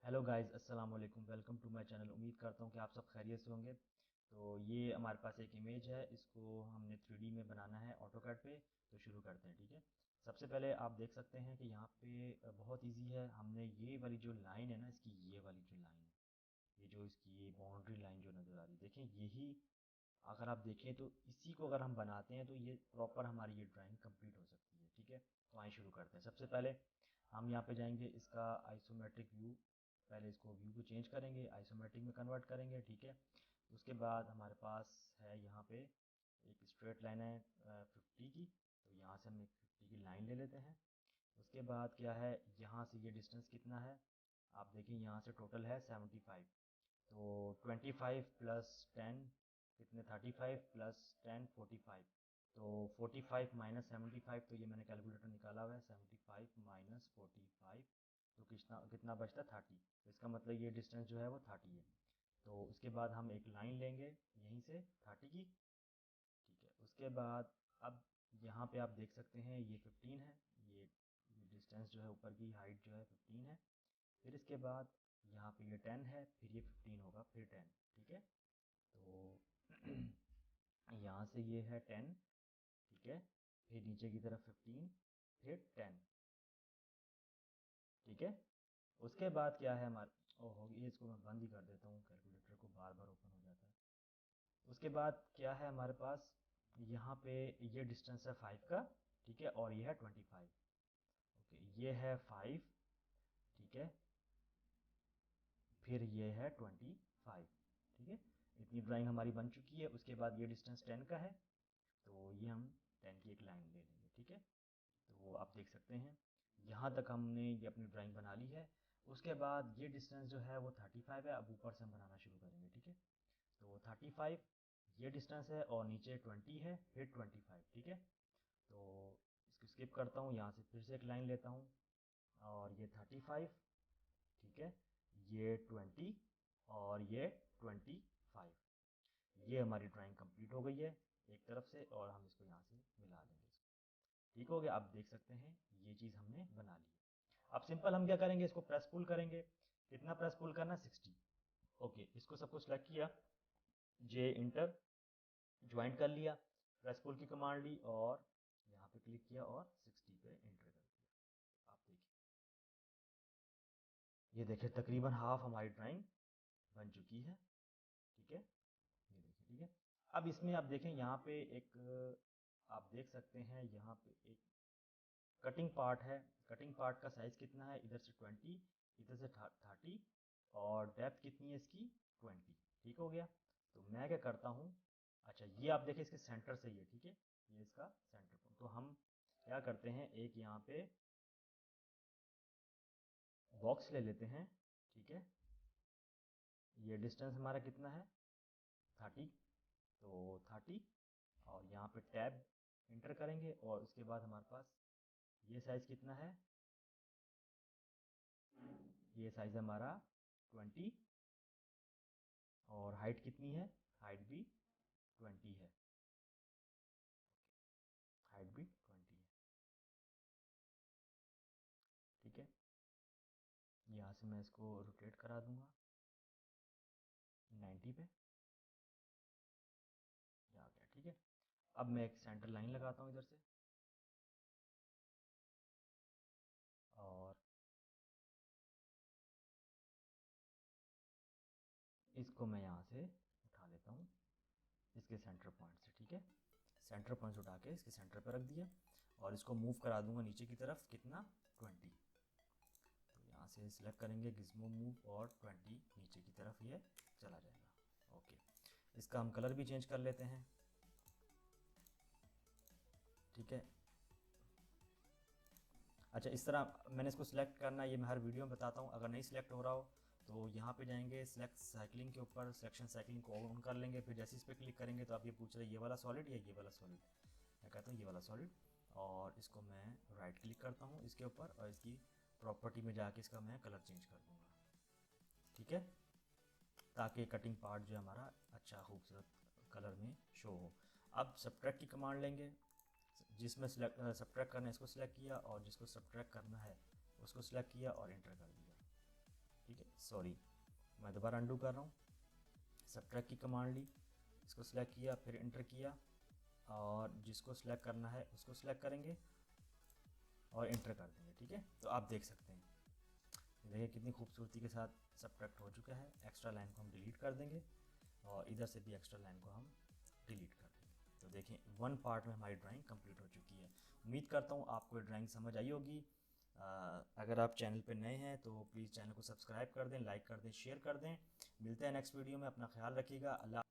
Hello guys, अस्सलाम वालेकुम। Welcome to my channel. उम्मीद करता हूँ कि आप सब खैरियत से होंगे। तो ये हमारे पास एक इमेज है, इसको हमने 3D में बनाना है ऑटोकैड पे। तो शुरू करते हैं, ठीक है। सबसे पहले आप देख सकते हैं कि यहाँ पे बहुत इजी है। हमने ये वाली जो लाइन है ना, इसकी ये वाली जो लाइन है, ये जो इसकी ये बाउंड्री लाइन जो नज़र आ रही है, देखें यही अगर आप देखें तो इसी को अगर हम बनाते हैं तो ये प्रॉपर हमारी ये ड्राइंग कंप्लीट हो सकती है, ठीक है। तो आइए शुरू करते हैं। सबसे पहले हम यहाँ पे जाएंगे, इसका आइसोमेट्रिक व्यू, पहले इसको व्यू को चेंज करेंगे, आइसोमेट्रिक में कन्वर्ट करेंगे, ठीक है। उसके बाद हमारे पास है यहाँ पे एक स्ट्रेट लाइन है 50 की। तो यहाँ से हम एक 50 की लाइन ले लेते हैं। उसके बाद क्या है, यहाँ से ये डिस्टेंस कितना है, आप देखें यहाँ से टोटल है 75। तो 25 प्लस 10 कितने, 35 प्लस 10 45। तो 45 माइनस 75, तो ये मैंने कैलकुलेटर निकाला हुआ है, 75 माइनस 45, तो कितना कितना बचता है 30। तो इसका मतलब ये डिस्टेंस जो है वो 30 है। तो उसके बाद हम एक लाइन लेंगे यहीं से 30 की, ठीक है। उसके बाद अब यहाँ पे आप देख सकते हैं ये 15 है, ये डिस्टेंस जो है, ऊपर की हाइट जो है 15 है। फिर इसके बाद यहाँ पे ये 10 है, फिर ये 15 होगा, फिर 10, ठीक है। तो यहाँ से ये है 10, ठीक है। फिर नीचे की तरफ 15, फिर 10, ठीक है। उसके बाद क्या है हमारा, ओहो ये इसको मैं बंद ही कर देता हूँ, कैलकुलेटर को बार बार ओपन हो जाता है। उसके बाद क्या है हमारे पास, यहाँ पे ये डिस्टेंस है 5 का, ठीक है, और ये है 25। ओके, ये है 5, ठीक है, फिर ये है 25, ठीक है। इतनी ड्राइंग हमारी बन चुकी है। उसके बाद ये डिस्टेंस 10 का है, तो ये हम 10 की एक लाइन ले लेंगे, ठीक है। तो आप देख सकते हैं यहाँ तक हमने ये अपनी ड्राइंग बना ली है। उसके बाद ये डिस्टेंस जो है वो 35 है, अब ऊपर से हम बनाना शुरू करेंगे, ठीक है। तो 35 ये डिस्टेंस है, और नीचे 20 है, फिर 25, ठीक है। तो इसको स्किप करता हूँ, यहाँ से फिर से एक लाइन लेता हूँ, और ये 35, ठीक है, ये 20, और ये 25। ये हमारी ड्राइंग कंप्लीट हो गई है एक तरफ से, और हम इसको यहाँ से मिला देंगे इसको। ठीक हो गया, आप देख सकते हैं ये चीज़ हमने बना ली है। अब सिंपल हम क्या करेंगे, इसको प्रेस पुल करेंगे। कितना प्रेस पुल करना, 60। ओके, इसको सबको सिलेक्ट किया, जे इंटर ज्वाइंट कर लिया, प्रेस पुल की कमांड ली, और यहाँ पे क्लिक किया और 60 पे एंटर कर दिया। आप देखिए, ये देखिए तकरीबन हाफ हमारी ड्राइंग बन चुकी है, ठीक है। ये देखिए, ठीक है। अब इसमें आप देखें यहाँ पे एक, आप देख सकते हैं यहाँ पे एक कटिंग पार्ट है। कटिंग पार्ट का साइज कितना है, इधर से 20, इधर से 30, और डेप्थ कितनी है इसकी, 20, ठीक हो गया। तो मैं क्या करता हूँ, अच्छा ये आप देखें इसके सेंटर से ये, ठीक है, ये इसका सेंटर पॉइंट। तो हम क्या करते हैं, एक यहाँ पे बॉक्स ले लेते हैं, ठीक है। ये डिस्टेंस हमारा कितना है, 30, तो 30, और यहाँ पे टैब इंटर करेंगे, और उसके बाद हमारे पास ये साइज कितना है, ये साइज हमारा 20, और हाइट कितनी है, हाइट भी 20 है, हाइट भी 20 है, ठीक है। यहाँ से मैं इसको रोटेट करा दूंगा 90 पे, ये आ गया, ठीक है। अब मैं एक सेंटर लाइन लगाता हूँ इधर से, और इसको मैं यहाँ से उठा लेता हूँ इसके सेंटर पॉइंट से, ठीक है। सेंटर पॉइंट से उठा के इसके सेंटर पर रख दिया, और इसको मूव करा दूंगा नीचे की तरफ, कितना, 20। तो यहाँ से सिलेक्ट करेंगे गिज़्मो मूव, और 20 नीचे की तरफ ये चला जाएगा। ओके, इसका हम कलर भी चेंज कर लेते हैं, ठीक है। अच्छा, इस तरह मैंने इसको सिलेक्ट करना है, ये मैं हर वीडियो में बताता हूँ। अगर नहीं सिलेक्ट हो रहा हो तो यहाँ पे जाएंगे, सिलेक्ट साइक्लिंग के ऊपर, सिलेक्शन साइक्लिंग को ऑन कर लेंगे, फिर जैसे इस पर क्लिक करेंगे तो आप ये पूछ रहे हैं ये वाला सॉलिड या ये वाला सॉलिड। मैं कहता हूँ ये वाला सॉलिड, और इसको मैं राइट क्लिक करता हूँ इसके ऊपर, और इसकी प्रॉपर्टी में जाके इसका मैं कलर चेंज कर दूँगा, ठीक है, ताकि कटिंग पार्ट जो है हमारा अच्छा खूबसूरत कलर में शो हो। अब सब्ट्रैक्ट की कमांड लेंगे, जिसमें सब्ट्रैक्ट करना है इसको सिलेक्ट किया, और जिसको सब्ट्रैक्ट करना है उसको सिलेक्ट किया और एंटर कर दिया, ठीक है, सॉरी, मैं दोबारा अंडू कर रहा हूँ। सबट्रैक्ट की कमांड ली, इसको सिलेक्ट किया, फिर इंटर किया, और जिसको सिलेक्ट करना है उसको सिलेक्ट करेंगे और इंटर कर देंगे। ठीक है, तो आप देख सकते हैं, देखिए कितनी खूबसूरती के साथ सबट्रैक्ट हो चुका है। एक्स्ट्रा लाइन को हम डिलीट कर देंगे और इधर से भी एक्स्ट्रा लाइन को हम डिलीट कर देंगे। तो देखें, वन पार्ट में हमारी ड्राइंग कंप्लीट हो चुकी है। उम्मीद करता हूँ आपको ये ड्राइंग समझ आई होगी। अगर आप चैनल पर नए हैं तो प्लीज़ चैनल को सब्सक्राइब कर दें, लाइक कर दें, शेयर कर दें। मिलते हैं नेक्स्ट वीडियो में, अपना ख्याल रखिएगा। अल्लाह।